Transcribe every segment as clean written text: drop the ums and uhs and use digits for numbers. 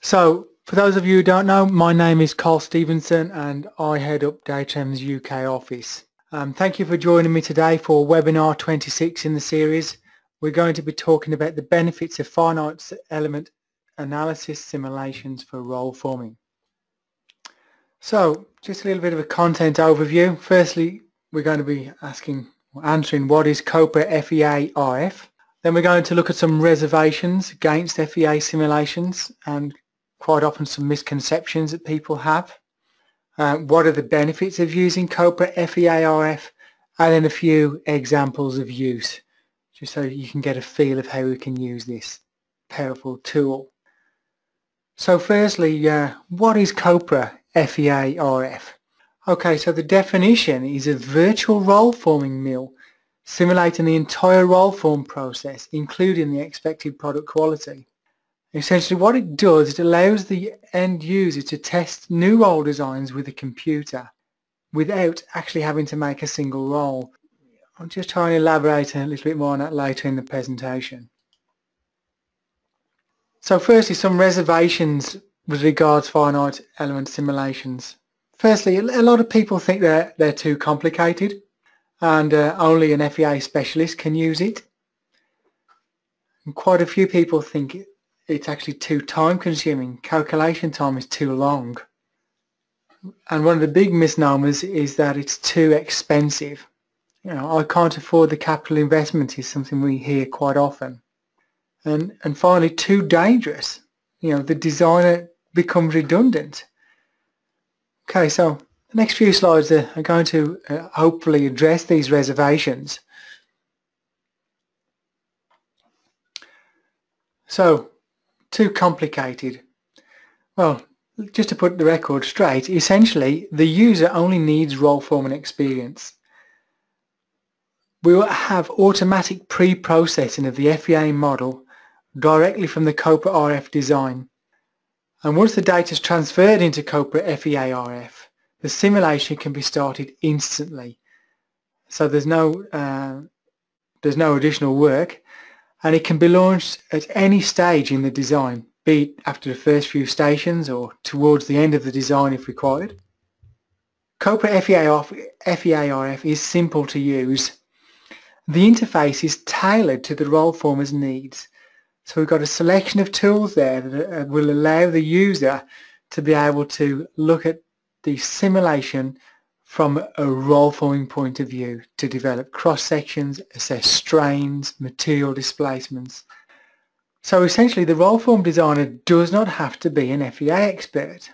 So, for those of you who don't know, my name is Carl Stevenson and I head up Datam's UK office. Thank you for joining me today for webinar 26 in the series. We're going to be talking about the benefits of finite element analysis simulations for role forming. So, just a little bit of a content overview. Firstly, we're going to be answering what is COPA FEA RF. Then we're going to look at some reservations against FEA simulations and quite often some misconceptions that people have. What are the benefits of using COPA FEA RF, and then a few examples of use, just so you can get a feel of how we can use this powerful tool. So firstly, what is COPA FEA RF? Okay, so the definition is a virtual role forming mill simulating the entire role form process, including the expected product quality. Essentially what it does, it allows the end user to test new role designs with a computer without actually having to make a single role. I'll just try and elaborate a little bit more on that later in the presentation. So firstly, some reservations with regards to finite element simulations. Firstly, a lot of people think they're too complicated and only an FEA specialist can use it. And quite a few people think it's actually too time consuming. Calculation time is too long. And one of the big misnomers is that it's too expensive. You know, I can't afford the capital investment is something we hear quite often. And finally, too dangerous. You know, the designer becomes redundant. Okay, so the next few slides are going to hopefully address these reservations. So, too complicated. Well, just to put the record straight, essentially the user only needs role forming experience. We will have automatic pre-processing of the FEA model directly from the COPA RF design. And once the data is transferred into COPA FEA RF, the simulation can be started instantly. So there's no additional work, and it can be launched at any stage in the design, be it after the first few stations or towards the end of the design if required. COPA FEA RF is simple to use. The interface is tailored to the role former's needs. So we've got a selection of tools there that will allow the user to be able to look at the simulation from a role forming point of view, to develop cross sections, assess strains, material displacements. So essentially the role form designer does not have to be an FEA expert.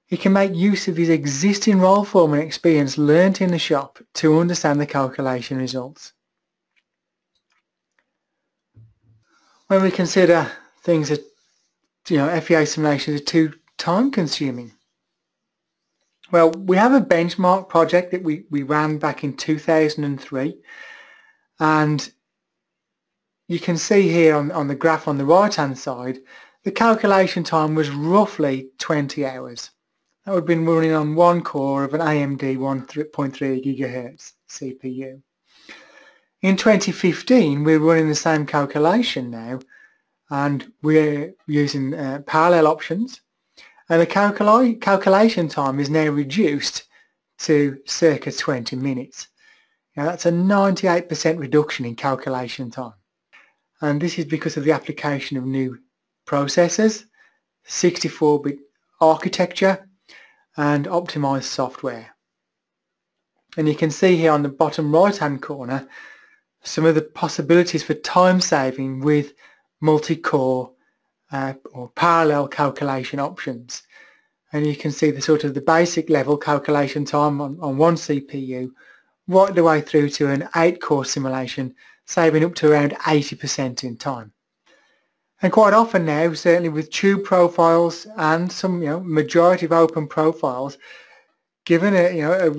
He can make use of his existing role forming experience learnt in the shop to understand the calculation results. When we consider things that, FEA simulations are too time consuming, well, we have a benchmark project that we ran back in 2003, and you can see here on the graph on the right hand side, the calculation time was roughly 20 hours. That would have been running on one core of an AMD 1.3 GHz CPU. In 2015 we're running the same calculation now, and we're using parallel options. And the calculation time is now reduced to circa 20 minutes. Now that's a 98% reduction in calculation time. And this is because of the application of new processors, 64-bit architecture and optimized software. And you can see here on the bottom right hand corner some of the possibilities for time saving with multi-core or parallel calculation options. And you can see the basic level calculation time on one CPU right the way through to an 8-core simulation, saving up to around 80% in time. And quite often now, certainly with tube profiles and some majority of open profiles, given a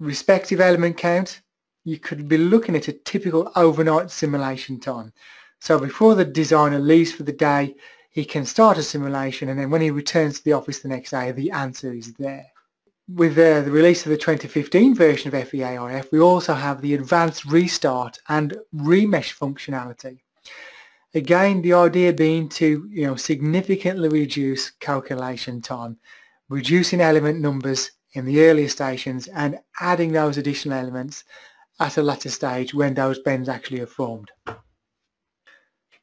respective element count, you could be looking at a typical overnight simulation time. So before the designer leaves for the day, he can start a simulation, and then when he returns to the office the next day, the answer is there. With the release of the 2015 version of FEA RF, we also have the advanced restart and remesh functionality. Again, the idea being to significantly reduce calculation time, reducing element numbers in the earlier stations and adding those additional elements at a later stage when those bends actually are formed.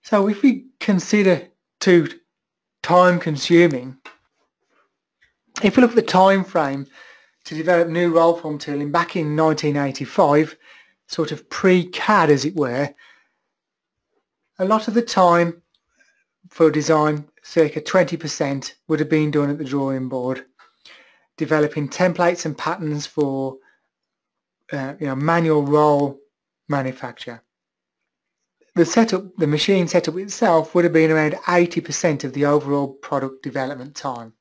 So if we consider too time consuming, if we look at the time frame to develop new roll form tooling back in 1985, sort of pre-CAD as it were, a lot of the time for design, circa 20%, would have been done at the drawing board, developing templates and patterns for manual roll manufacture. The machine setup itself would have been around 80% of the overall product development time.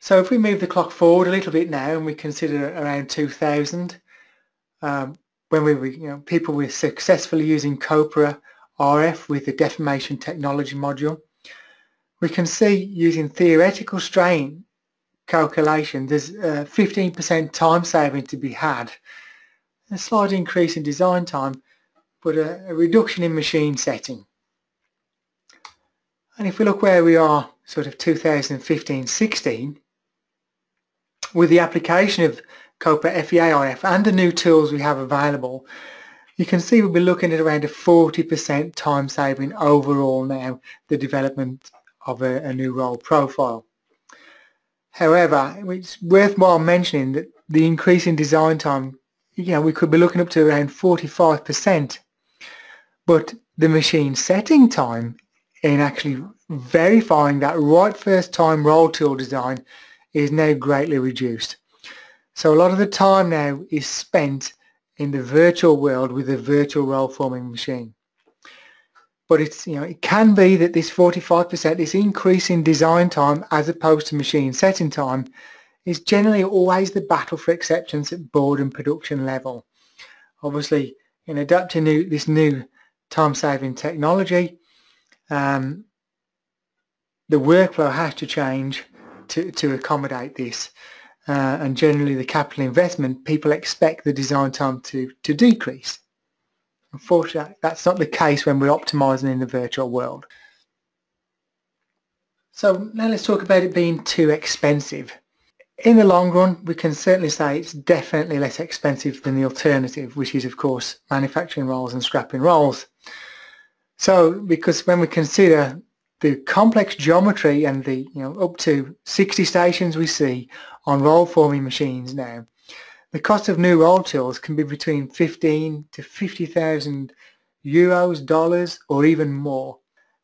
So if we move the clock forward a little bit now and we consider around 2000, when people were successfully using Copra RF with the deformation technology module, we can see using theoretical strain calculation there's 15% time saving to be had. A slight increase in design time, but a reduction in machine setting. And if we look where we are sort of 2015-16, with the application of Copra FEA RF and the new tools we have available, you can see we'll be looking at around a 40% time saving overall now, the development of a new roll profile. However, it's worthwhile mentioning that the increase in design time, we could be looking up to around 45%, but the machine setting time in actually verifying that right first time roll tool design is now greatly reduced. So a lot of the time now is spent in the virtual world with a virtual roll forming machine. But it's, it can be that this 45%, this increase in design time as opposed to machine setting time, is generally always the battle for acceptance at board and production level. Obviously, in adapting this new time-saving technology, the workflow has to change to accommodate this. And generally the capital investment, people expect the design time to decrease. Unfortunately, that's not the case when we're optimizing in the virtual world. So now let's talk about it being too expensive. In the long run, we can certainly say it's definitely less expensive than the alternative, which is of course manufacturing rolls and scrapping rolls. So because when we consider the complex geometry and the up to 60 stations we see on roll forming machines now, the cost of new roll tools can be between 15 to 50,000 euros, dollars, or even more.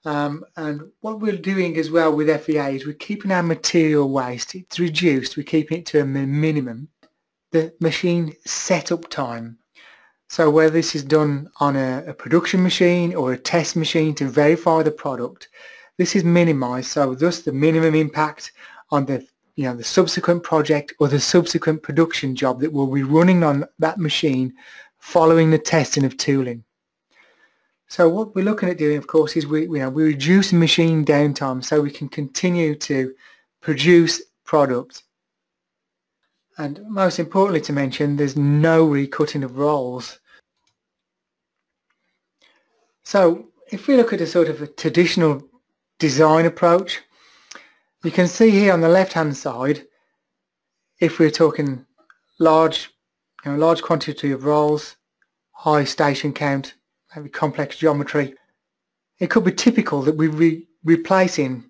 And what we're doing as well with FEA is we're keeping our material waste. It's reduced. We're keeping it to a minimum. The machine setup time. So whether this is done on a production machine or a test machine to verify the product, this is minimized. So thus the minimum impact on the subsequent project or the subsequent production job that will be running on that machine following the testing of tooling. So what we're looking at doing, of course, is we reduce machine downtime so we can continue to produce product. And most importantly to mention, there's no recutting of rolls. So if we look at a sort of a traditional design approach, you can see here on the left-hand side, if we're talking large quantity of rolls, high station count, maybe complex geometry, it could be typical that we're replacing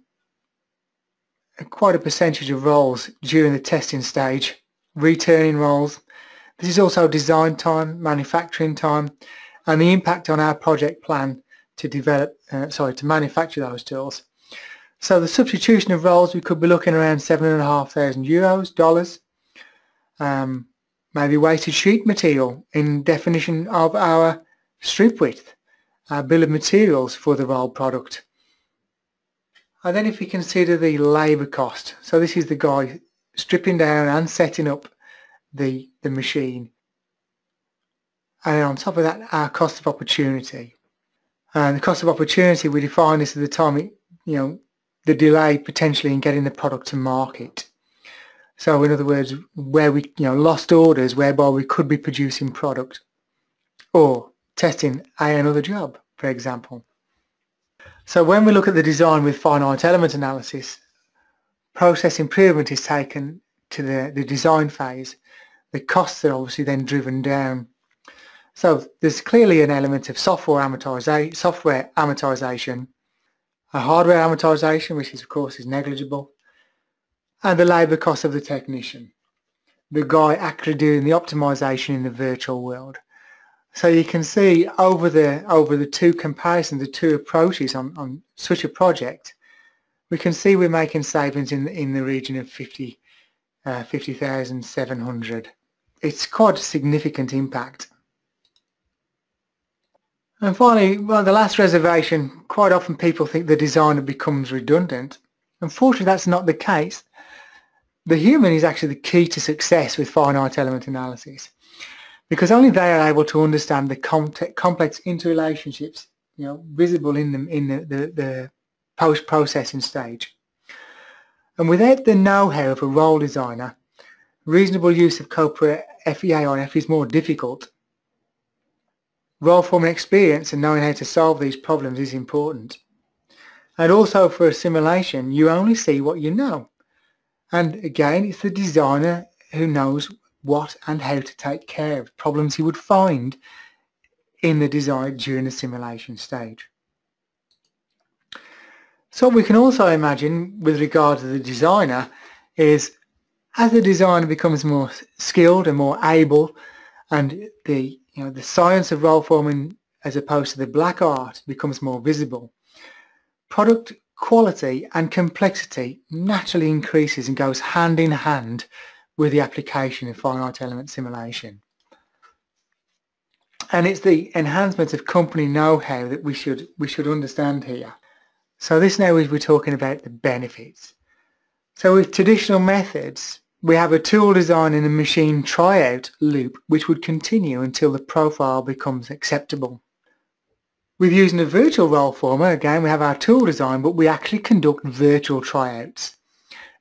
quite a percentage of rolls during the testing stage, returning rolls. This is also design time, manufacturing time, and the impact on our project plan to manufacture those tools. So the substitution of rolls, we could be looking around 7,500 euros, dollars. Maybe weighted sheet material in definition of our strip width, our bill of materials for the roll product. And then if we consider the labour cost, so this is the guy stripping down and setting up the machine. And on top of that, our cost of opportunity. And the cost of opportunity, we define this at the time, the delay potentially in getting the product to market. So in other words, where we lost orders whereby we could be producing product, or testing another job, for example. So when we look at the design with finite element analysis, process improvement is taken to the design phase. The costs are obviously then driven down. So there's clearly an element of software amortization, a hardware amortization, which is, of course, is negligible, and the labour cost of the technician, the guy actually doing the optimization in the virtual world. So you can see over the two comparisons, the two approaches on such a project, we can see we're making savings in the region of 50,700. It's quite a significant impact. And finally, well, the last reservation, quite often people think the designer becomes redundant. Unfortunately, that's not the case. The human is actually the key to success with finite element analysis, because only they are able to understand the complex interrelationships, visible in the post-processing stage. And without the know-how of a role designer, reasonable use of corporate FEA on F is more difficult. Role forming experience and knowing how to solve these problems is important. And also for a simulation, you only see what you know. And again, it's the designer who knows what and how to take care of problems he would find in the design during the simulation stage. So what we can also imagine with regard to the designer is, as the designer becomes more skilled and more able, and the science of role forming as opposed to the black art becomes more visible, product quality and complexity naturally increases and goes hand in hand with the application of finite element simulation. And it's the enhancement of company know-how that we should understand here. So this now is we're talking about the benefits. So with traditional methods, we have a tool design and a machine tryout loop which would continue until the profile becomes acceptable. With using a virtual role former, again we have our tool design, but we actually conduct virtual tryouts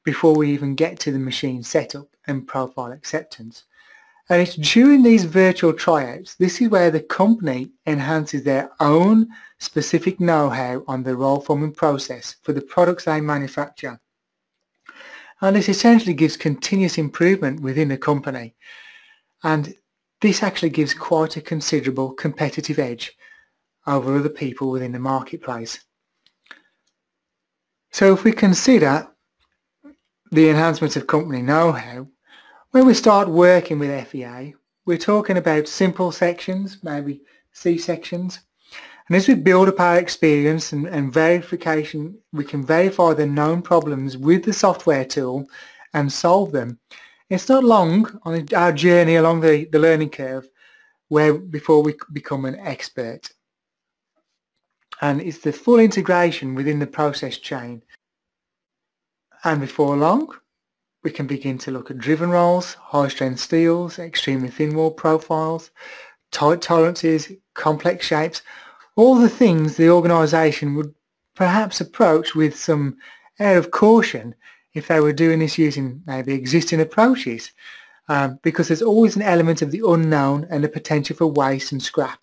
before we even get to the machine setup and profile acceptance. And it's during these virtual tryouts, this is where the company enhances their own specific know-how on the role forming process for the products they manufacture. And this essentially gives continuous improvement within the company. And this actually gives quite a considerable competitive edge over other people within the marketplace. So if we consider the enhancement of company know-how, when we start working with FEA, we're talking about simple sections, maybe C sections. And as we build up our experience and verification, we can verify the known problems with the software tool and solve them. It's not long on our journey along the learning curve before we become an expert. And it's the full integration within the process chain. And before long, we can begin to look at driven rolls, high-strength steels, extremely thin wall profiles, tight tolerances, complex shapes, all the things the organisation would perhaps approach with some air of caution if they were doing this using maybe existing approaches, because there's always an element of the unknown and the potential for waste and scrap.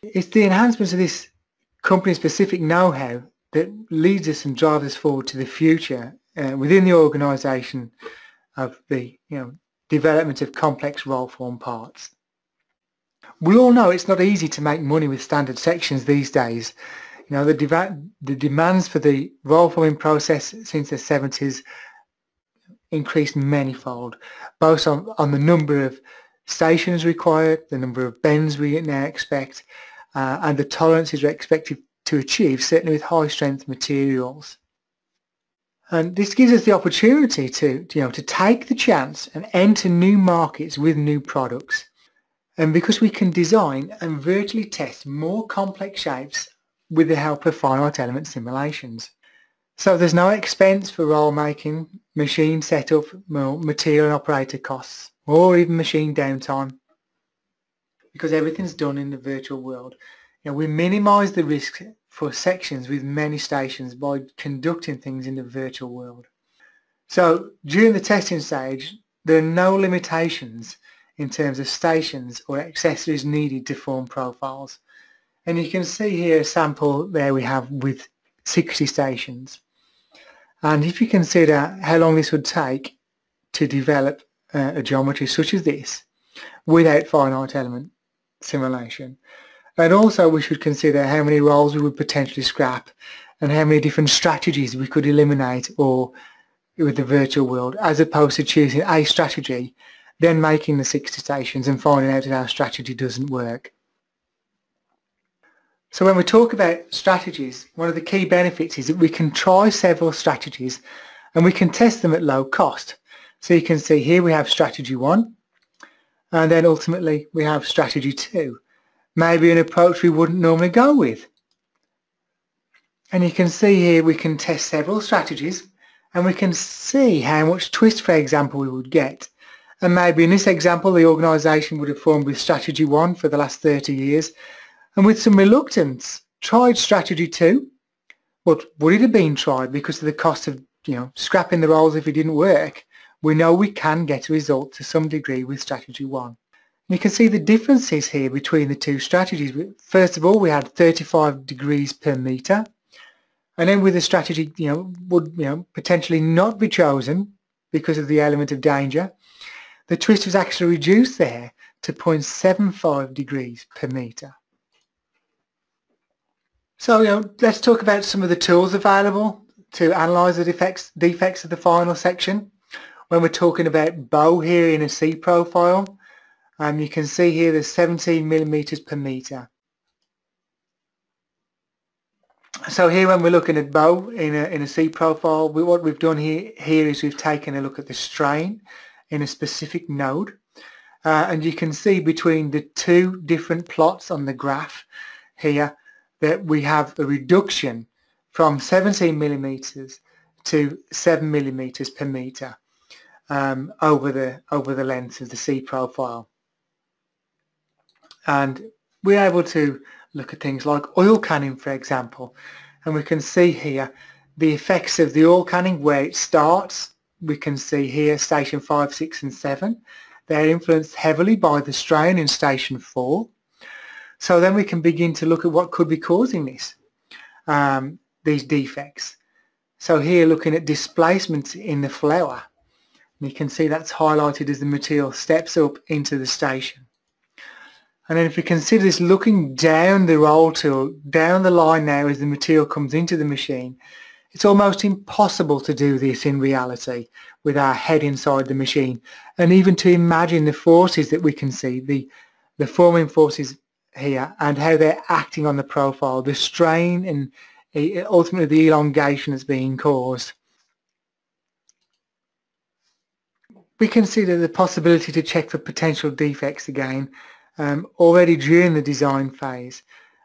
It's the enhancements of this company-specific know-how that leads us and drives us forward to the future within the organisation of the development of complex role form parts. We all know it's not easy to make money with standard sections these days. The demands for the role forming process since the 70s increased manyfold, both on the number of stations required, the number of bends we now expect, and the tolerances we're expected to achieve, certainly with high strength materials. And this gives us the opportunity to take the chance and enter new markets with new products. And because we can design and virtually test more complex shapes with the help of finite element simulations. So there's no expense for role making, machine setup, material and operator costs, or even machine downtime, because everything's done in the virtual world. We minimise the risk for sections with many stations by conducting things in the virtual world. So during the testing stage, there are no limitations in terms of stations or accessories needed to form profiles. And you can see here a sample there we have with 60 stations. And if you consider how long this would take to develop a geometry such as this without finite element simulation, and also we should consider how many roles we would potentially scrap and how many different strategies we could eliminate or with the virtual world, as opposed to choosing a strategy, then making the 60 stations and finding out that our strategy doesn't work. So when we talk about strategies, one of the key benefits is that we can try several strategies and we can test them at low cost. So you can see here we have strategy 1, and then ultimately we have strategy 2. Maybe an approach we wouldn't normally go with. And you can see here we can test several strategies and we can see how much twist, for example, we would get. And maybe in this example the organisation would have formed with strategy 1 for the last 30 years and with some reluctance tried strategy 2. But would it have been tried because of the cost of scrapping the roles if it didn't work? We know we can get a result to some degree with strategy 1. You can see the differences here between the two strategies. First of all, we had 35 degrees per metre, and then with the strategy would potentially not be chosen because of the element of danger, the twist was actually reduced there to 0.75 degrees per metre. So let's talk about some of the tools available to analyse the defects of the final section. When we're talking about bow here in a C profile, you can see here there's 17 millimeters per metre. So here when we're looking at bow in a C profile, what we've done here is we've taken a look at the strain in a specific node, and you can see between the two different plots on the graph here that we have a reduction from 17 millimeters to 7 millimeters per metre over the length of the C profile. And we're able to look at things like oil canning, for example, and we can see here the effects of the oil canning where it starts. We can see here station 5, 6 and 7. They're influenced heavily by the strain in station 4. So then we can begin to look at what could be causing this, these defects. So here looking at displacement in the flower, you can see that's highlighted as the material steps up into the station. And then if we consider this looking down the roll tool, down the line now as the material comes into the machine, it's almost impossible to do this in reality with our head inside the machine. And even to imagine the forces that we can see, the forming forces here and how they're acting on the profile, the strain and ultimately the elongation that's being caused. We consider the possibility to check for potential defects again already during the design phase.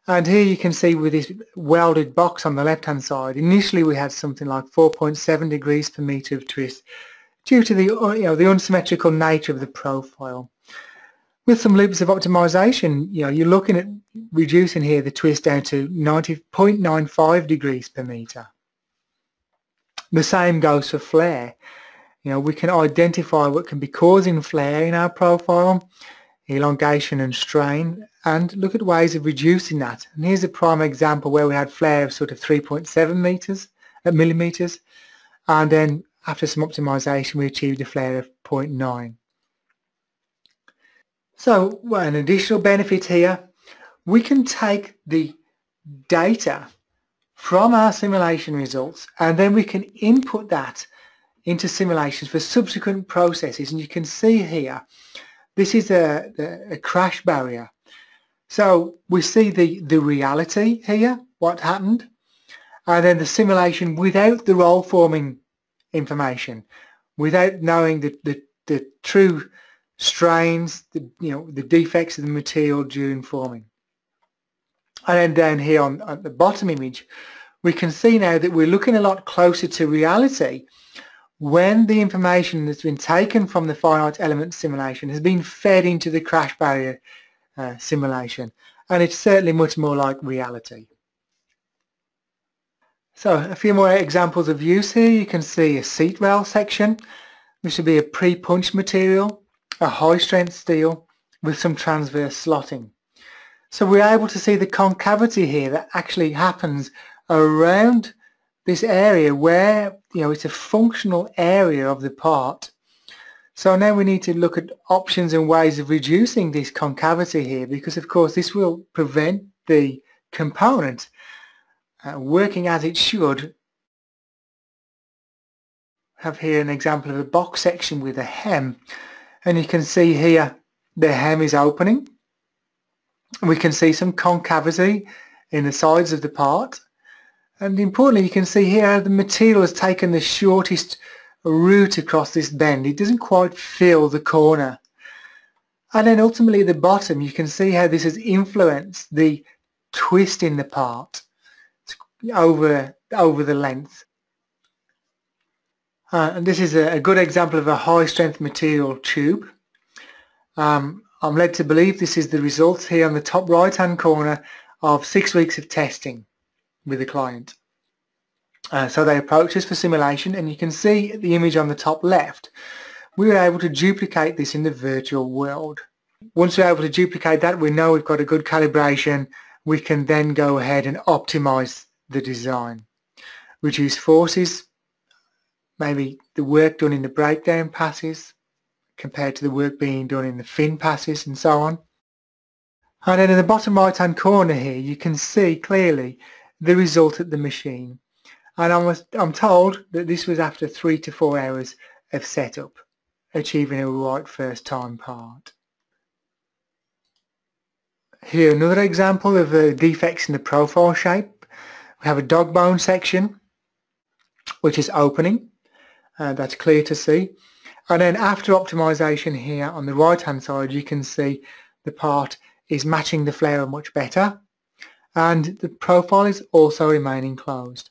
And here you can see with this welded box on the left hand side, initially we had something like 4.7 degrees per metre of twist due to the unsymmetrical nature of the profile. With some loops of optimization, you're looking at reducing here the twist down to 0.95 degrees per metre. The same goes for flare. We can identify what can be causing flare in our profile, elongation and strain, and look at ways of reducing that. And here's a prime example where we had flare of sort of 3.7 millimeters, and then after some optimization we achieved a flare of 0.9. So an additional benefit here, we can take the data from our simulation results and then we can input that into simulations for subsequent processes. And you can see here this is a crash barrier. So we see the reality here, what happened, and then the simulation without the roll forming information, without knowing the true strains, the defects of the material during forming. And then down here on the bottom image, we can see now that we're looking a lot closer to reality when the information that's been taken from the finite element simulation has been fed into the crash barrier simulation, and it's certainly much more like reality. So a few more examples of use here. You can see a seat rail section. This would be a pre-punched material, a high strength steel with some transverse slotting. So we're able to see the concavity here that actually happens around this area where, it's a functional area of the part. So now we need to look at options and ways of reducing this concavity here, because of course this will prevent the component working as it should. I have here an example of a box section with a hem, and you can see here the hem is opening. We can see some concavity in the sides of the part, and importantly you can see here the material has taken the shortest route across this bend. It doesn't quite fill the corner. And then ultimately at the bottom you can see how this has influenced the twist in the part over the length. And this is a good example of a high strength material tube. I'm led to believe this is the result here on the top right hand corner of 6 weeks of testing with the client. So they approached us for simulation, and you can see the image on the top left. We were able to duplicate this in the virtual world. Once we're able to duplicate that, we know we've got a good calibration. We can then go ahead and optimize the design. Reduce forces, maybe the work done in the breakdown passes compared to the work being done in the fin passes and so on. And then in the bottom right hand corner here you can see clearly the result at the machine. And I'm told that this was after 3 to 4 hours of setup, achieving a right first time part. Here another example of defects in the profile shape. We have a dog bone section which is opening, that's clear to see. And then after optimization here on the right hand side you can see the part is matching the flare much better, and the profile is also remaining closed.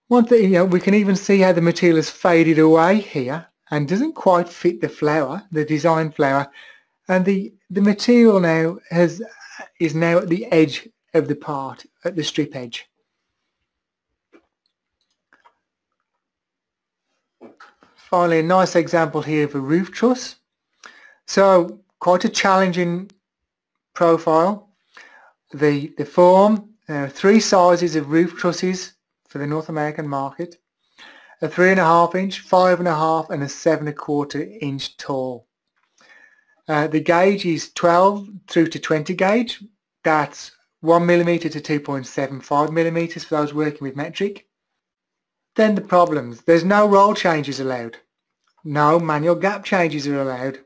One thing, we can even see how the material has faded away here and doesn't quite fit the flower, the design flower, and the material now is now at the edge of the part, at the strip edge. Finally, a nice example here of a roof truss. So quite a challenging profile. The form, 3 sizes of roof trusses for the North American market: a 3.5 inch, 5.5 and a 7.25 inch tall. The gauge is 12 through to 20 gauge. That's 1mm to 2.75mm for those working with metric. Then the problems: there's no roll changes allowed, no manual gap changes are allowed.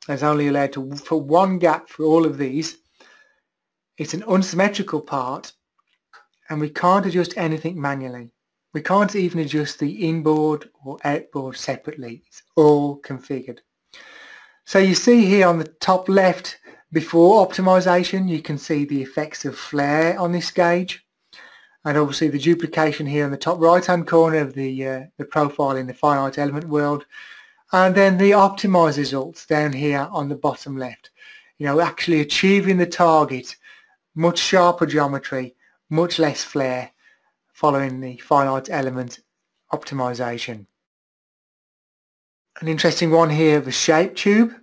There's only allowed for 1 gap for all of these. It's an unsymmetrical part, and we can't adjust anything manually. We can't even adjust the inboard or outboard separately. It's all configured. So you see here on the top left, before optimization, you can see the effects of flare on this gauge, and obviously the duplication here in the top right hand corner of the profile in the finite element world, and then the optimized results down here on the bottom left. Actually achieving the target, much sharper geometry, much less flare following the finite element optimization. An interesting one here of a shape tube.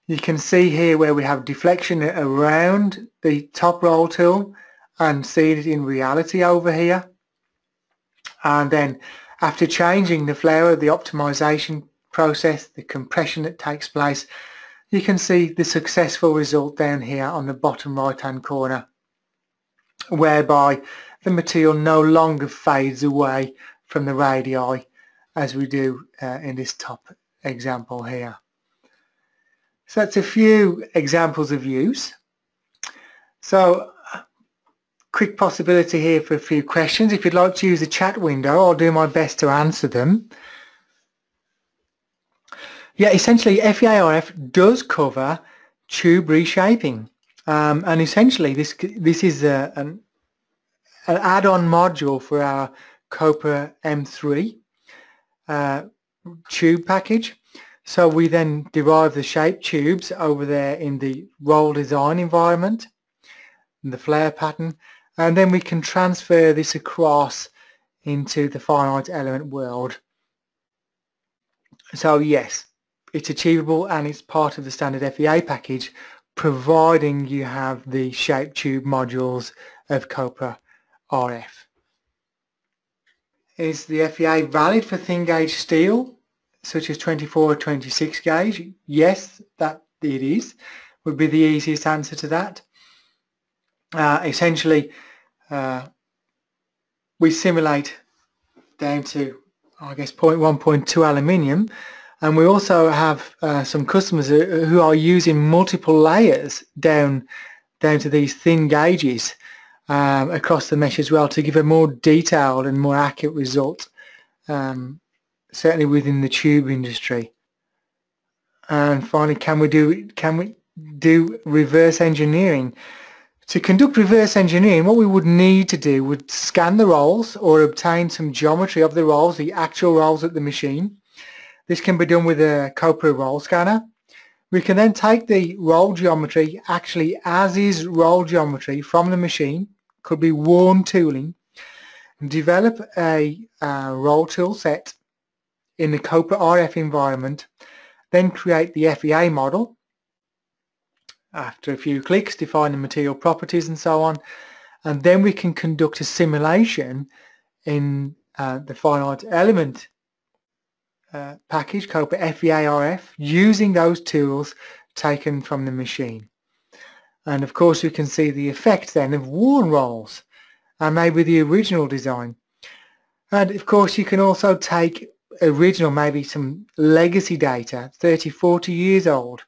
You can see here where we have deflection around the top roll tool and see it in reality over here. And then after changing the flower, the optimization process, the compression that takes place, you can see the successful result down here on the bottom right hand corner, whereby the material no longer fades away from the radii as we do in this top example here. So that's a few examples of use. So quick possibility here for a few questions. If you'd like to use the chat window, I'll do my best to answer them. Yeah, essentially FEARF does cover tube reshaping, and essentially this is an add-on module for our Copra M3 tube package. So we then derive the shape tubes over there in the roll design environment, in the flare pattern, and then we can transfer this across into the finite element world. So yes, it's achievable and it's part of the standard FEA package, providing you have the shape tube modules of Copra RF. Is the FEA valid for thin gauge steel, such as 24 or 26 gauge? Yes, that it is, would be the easiest answer to that. Essentially, we simulate down to, I guess, 0.1, 0.2 aluminium, and we also have some customers who are using multiple layers down to these thin gauges across the mesh as well, to give a more detailed and more accurate result, certainly within the tube industry. And finally, can we do reverse engineering? To conduct reverse engineering, what we would need to do would scan the rolls or obtain some geometry of the rolls, the actual rolls at the machine. This can be done with a Copra roll scanner. We can then take the roll geometry, actually as is roll geometry from the machine, could be worn tooling, and develop a roll tool set in the Copra RF environment, then create the FEA model. After a few clicks, define the material properties and so on, and then we can conduct a simulation in the finite element package, Copra FEA RF, using those tools taken from the machine. And of course you can see the effect then of worn rolls and maybe the original design. And of course you can also take original, maybe some legacy data, 30, 40 years old,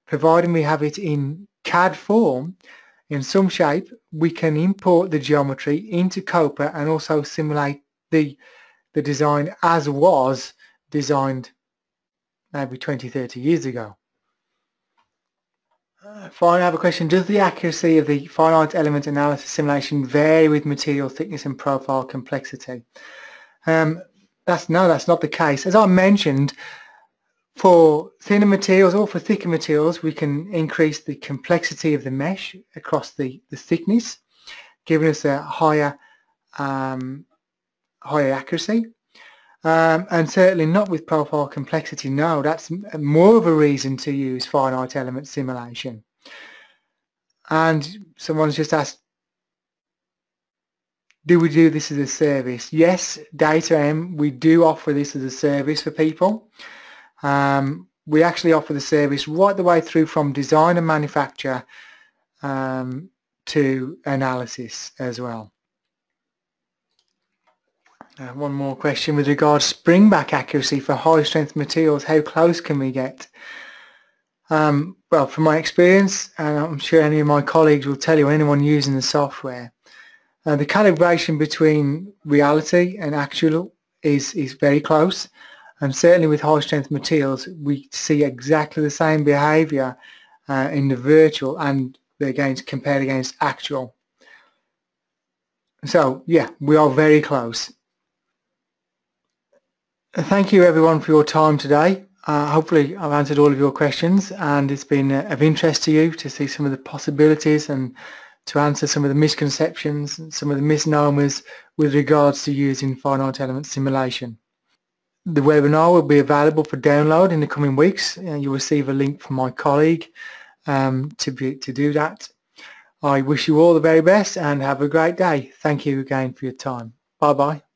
providing we have it in CAD form in some shape. We can import the geometry into Copra and also simulate the design as was designed maybe 20, 30 years ago. Finally, I have a question. Does the accuracy of the finite element analysis simulation vary with material thickness and profile complexity? That's not the case. As I mentioned, for thinner materials or for thicker materials, we can increase the complexity of the mesh across the thickness, giving us a higher accuracy. And certainly not with profile complexity. No, that's more of a reason to use finite element simulation. And someone's just asked, do we do this as a service? Yes, Data-M, we do offer this as a service for people. We actually offer the service right the way through from design and manufacture to analysis as well. One more question with regards to spring-back accuracy for high-strength materials. How close can we get? Well, from my experience, and I'm sure any of my colleagues will tell you, anyone using the software, the calibration between reality and actual is very close, and certainly with high-strength materials, we see exactly the same behaviour in the virtual and compared against actual. So, yeah, we are very close. Thank you everyone for your time today. Hopefully I've answered all of your questions, and it's been of interest to you to see some of the possibilities and to answer some of the misconceptions and some of the misnomers with regards to using finite element simulation. The webinar will be available for download in the coming weeks, and you'll receive a link from my colleague to do that. I wish you all the very best and have a great day. Thank you again for your time. Bye bye.